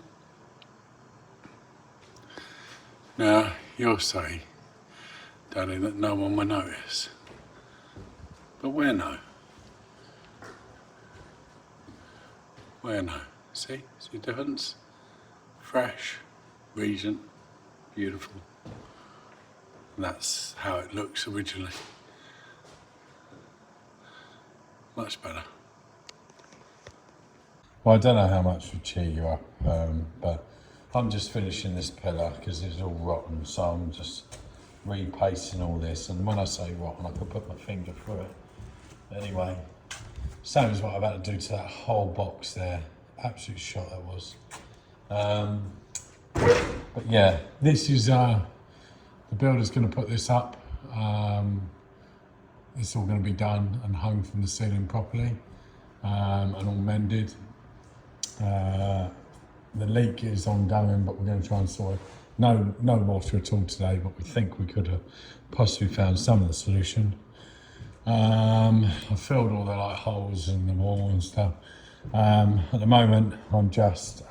Now, you'll say, Danny, that no one will notice. But where no? Where no? See the difference? Fresh, Regent, beautiful. And that's how it looks originally. Much better. Well, I don't know how much would cheer you up, but I'm just finishing this pillar because it's all rotten, so I'm just repasting all this. And when I say rotten, I can put my finger through it. But anyway, same as what I've had to do to that whole box there. Absolute shot that was. But yeah, this is the builder's going to put this up. It's all going to be done and hung from the ceiling properly, and all mended. The leak is ongoing, but we're going to try and sort it. No water at all today, but we think we could have possibly found some of the solution. I filled all the holes in the wall and stuff. At the moment, I'm just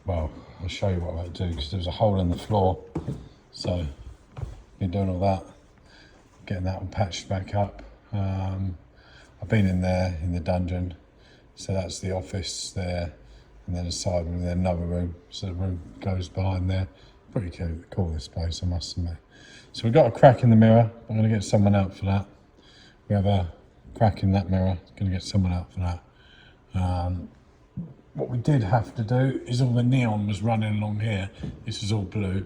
well, I'll show you what I'm about to do, because there's a hole in the floor. So been doing all that, getting that one patched back up. I've been in there in the dungeon, so that's the office there, and then a side room, and then another room. So the room goes behind there. Pretty cool this place, I must admit. So we've got a crack in the mirror. I'm going to get someone out for that. We have a crack in that mirror. Going to get someone out for that. What we did have to do is all the neon was running along here. This is all blue.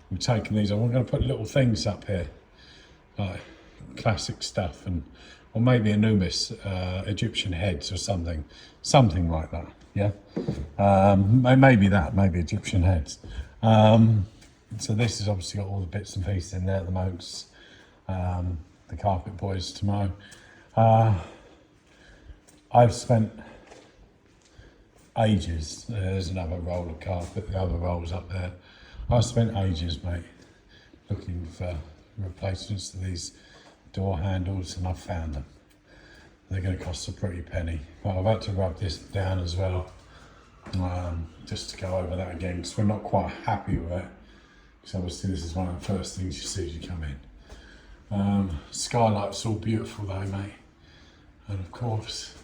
We've taken these. I'm going to put little things up here, like classic stuff, or maybe Anubis, Egyptian heads or something like that. Yeah, maybe Egyptian heads. So this has obviously got all the bits and pieces in there, the moats, the carpet boys tomorrow. I've spent ages, there's another roll of carpet, the other rolls up there. I've spent ages, mate, looking for replacements to these door handles, and I've found them. They're going to cost a pretty penny, but I've had to rub this down as well, just to go over that again, because we're not quite happy with it. Because obviously this is one of the first things you see as you come in. Skylight's all beautiful though, mate, and of course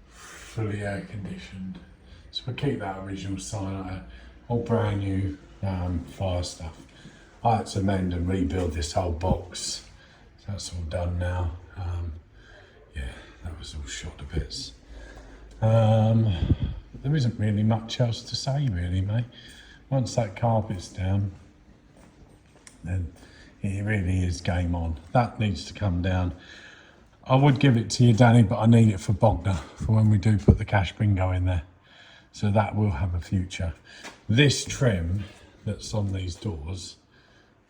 fully air conditioned. So we'll keep that original skylight, all brand new fire stuff. I had to mend and rebuild this whole box, so that's all done now. Yeah, that was all shot to bits. There isn't really much else to say really, mate. Once that carpet's down, then it really is game on. That needs to come down. I would give it to you, Danny, but I need it for Bogner, for when we do put the cash bingo in there. So that will have a future. This trim that's on these doors,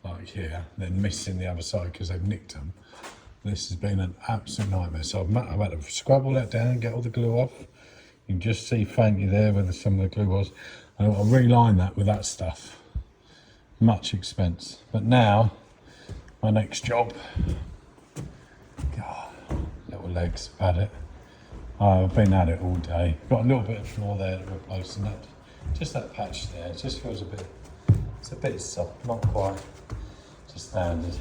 like here, they're missing the other side because they've nicked them. This has been an absolute nightmare. So I've had to scrub all that down, get all the glue off. You can just see faintly there where some of the glue was. And I'll reline that with that stuff. Much expense. But now, my next job, God, little legs have had it. I've been at it all day. Got a little bit of floor there to replace, and that, just that patch there, it just feels it's a bit soft, not quite to standard.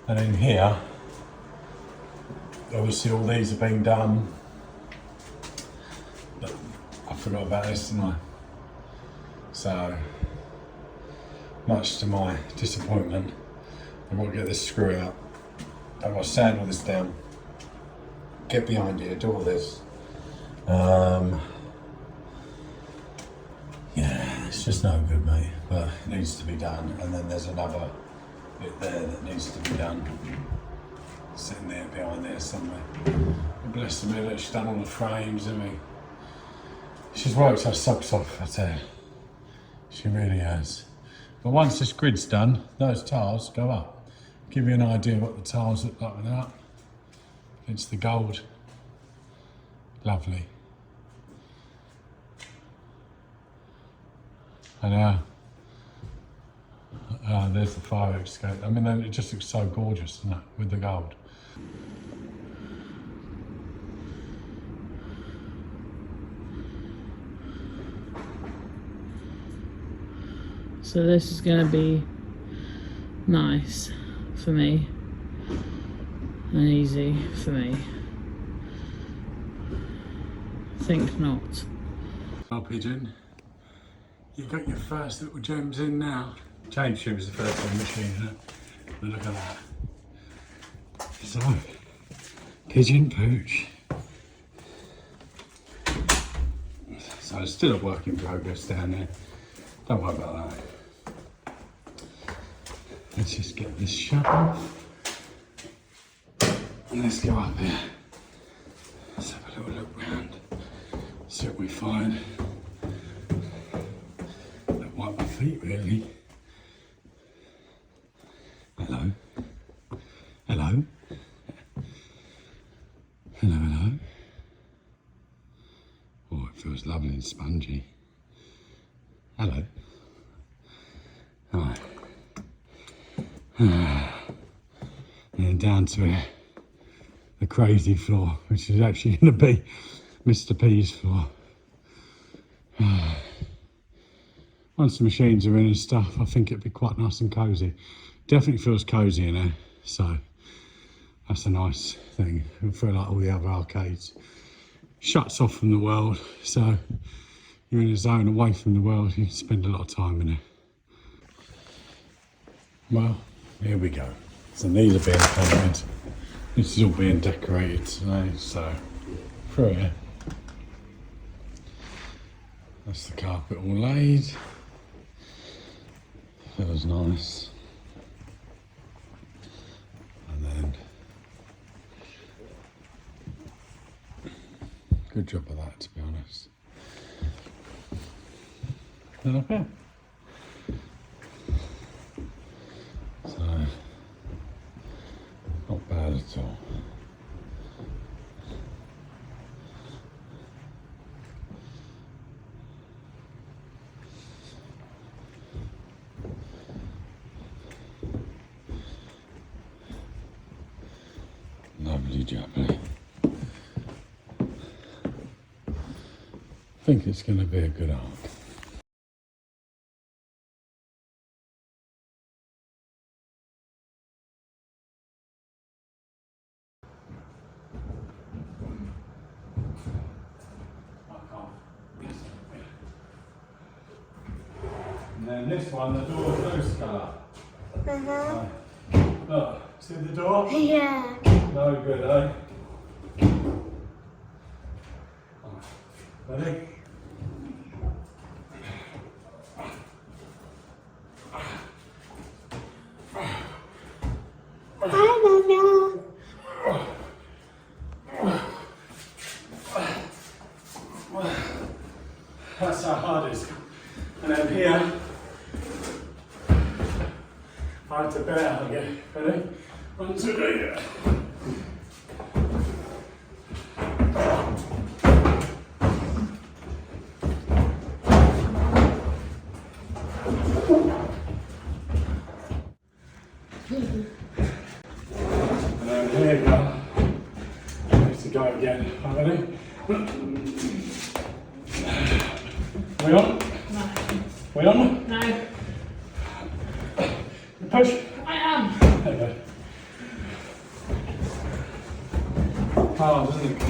And in here, obviously all these have been done. But I forgot about this, didn't I? So, much to my disappointment, I've got to get this screw out. I've got to sand all this down, get behind here, do all this. Yeah, it's just no good, mate, but it needs to be done. And then there's another bit there that needs to be done, sitting there behind there somewhere. Bless Amelia, she's done all the frames, hasn't she? She's worked her socks off, I tell you. She really has. But once this grid's done, those tiles go up. Give you an idea what the tiles look like when they're up. It's the gold. Lovely. And there's the fire escape. I mean, it just looks so gorgeous, doesn't it, with the gold. So this is going to be nice for me and easy for me. Think not. Well, Pigeon, you got your first little gems in now. Change tube is the first on the machine, isn't it? But look at that. So, Pigeon pooch. So it's still a work in progress down there. Don't worry about that. Let's just get this shut off. And let's go up here. Let's have a little look round. See what we find. Don't wipe my feet really. Hello. Hello. Hello, hello. Oh, it feels lovely and spongy. Hello. Alright. And then down to the crazy floor, which is actually going to be Mr. P's floor. Once the machines are in and stuff, I think it'd be quite nice and cosy. Definitely feels cosy in there, so that's a nice thing. I feel like all the other arcades. shuts off from the world, so you're in a zone away from the world. You can spend a lot of time in it. Well, here we go. So these are being painted. This is all being decorated today, so through it. That's the carpet all laid. Feels nice. And then, good job of that, to be honest. Then up here. So, not bad at all. Lovely job, eh? I think it's going to be a good arc. And then this one, the door's loose colour. Look, see the door? Yeah. No good, eh? Ready? Hi, Mama. That's how hard it is. And then here, I have to bear out again. Ready? 1, 2, 3. And then here you go. I have to go again. Ready? We on? No. We on? No. Push. I am. There you go. Hard, isn't it?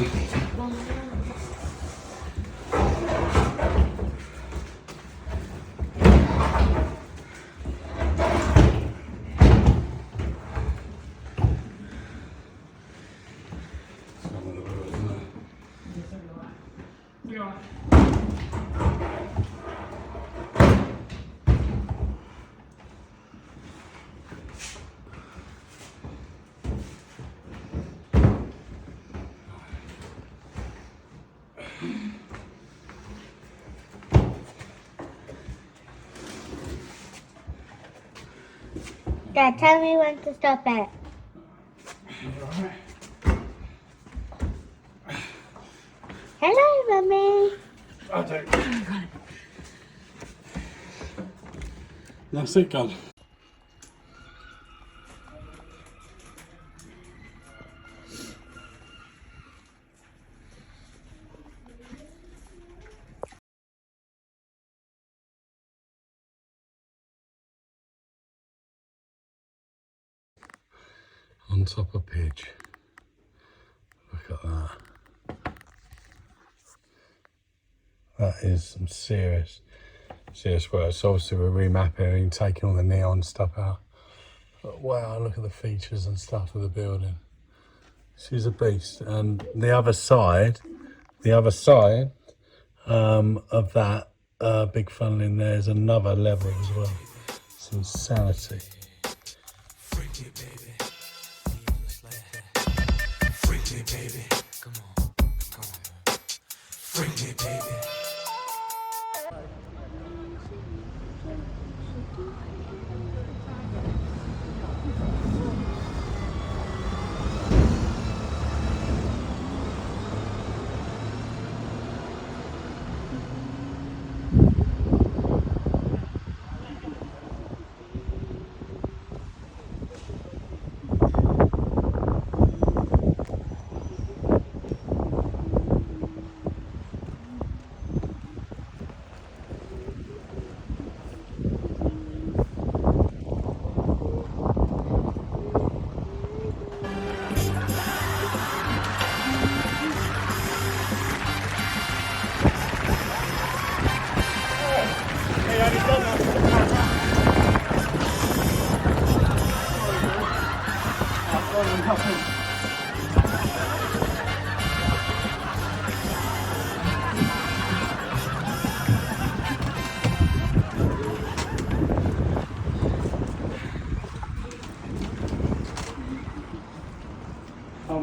Dad, tell me when to stop it. Hello, Mummy. I don't. That's it, gone. On top of Pigeon. Look at that. That is some serious work. So obviously we're remapping, taking all the neon stuff out. But wow, look at the features and stuff of the building. She's a beast. And the other side of that big funnel in there is another level as well. It's insanity. Freaky baby. Freak me, baby. Come on. Freak me, baby.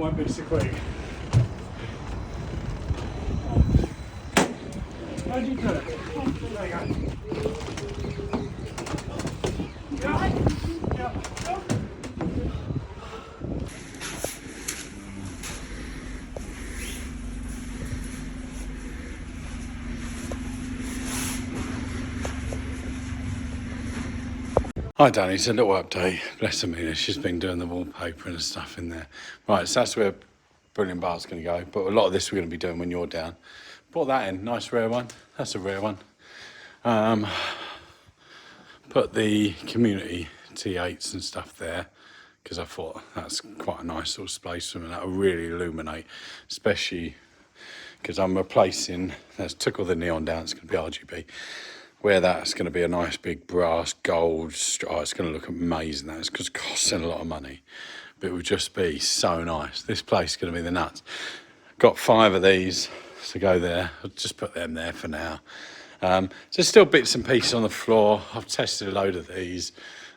won't be so quick. How'd you do it? There you go. Yeah. Hi Danny, it's a little update. Bless Amelia, she's been doing the wallpaper and stuff in there. Right, so that's where Brilliant Bar's going to go. But a lot of this we're going to be doing when you're down. Brought that in, nice rare one. That's a rare one. Put the community T8s and stuff there because I thought that's quite a nice little space for them. That'll really illuminate, especially because I'm replacing, took all the neon down, it's going to be RGB. Where that's going to be a nice big brass gold, it's going to look amazing. That is because it costs a lot of money, but it would just be so nice. This place is going to be the nuts. Got 5 of these to go there. I'll just put them there for now. There's still bits and pieces on the floor. I've tested a load of these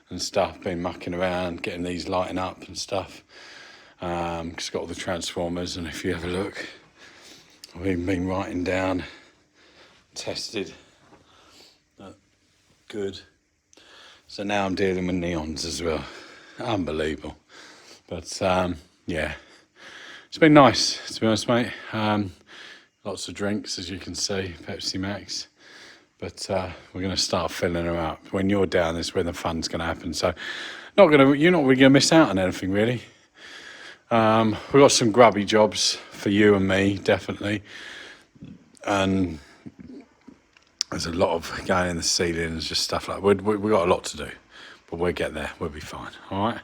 and stuff, been mucking around, getting these lighting up and stuff. Because it's got all the transformers, and if you have a look, I've even been writing down, tested. Good. So now I'm dealing with neons as well. Unbelievable. But yeah, it's been nice to be honest, mate. Lots of drinks, as you can see, Pepsi Max. But we're going to start filling them up. When you're down, this is where the fun's going to happen. So you're not really going to miss out on anything really. We've got some grubby jobs for you and me, definitely. And there's a lot of going in the ceilings, just stuff like that. We've got a lot to do, but we'll get there. We'll be fine. All right.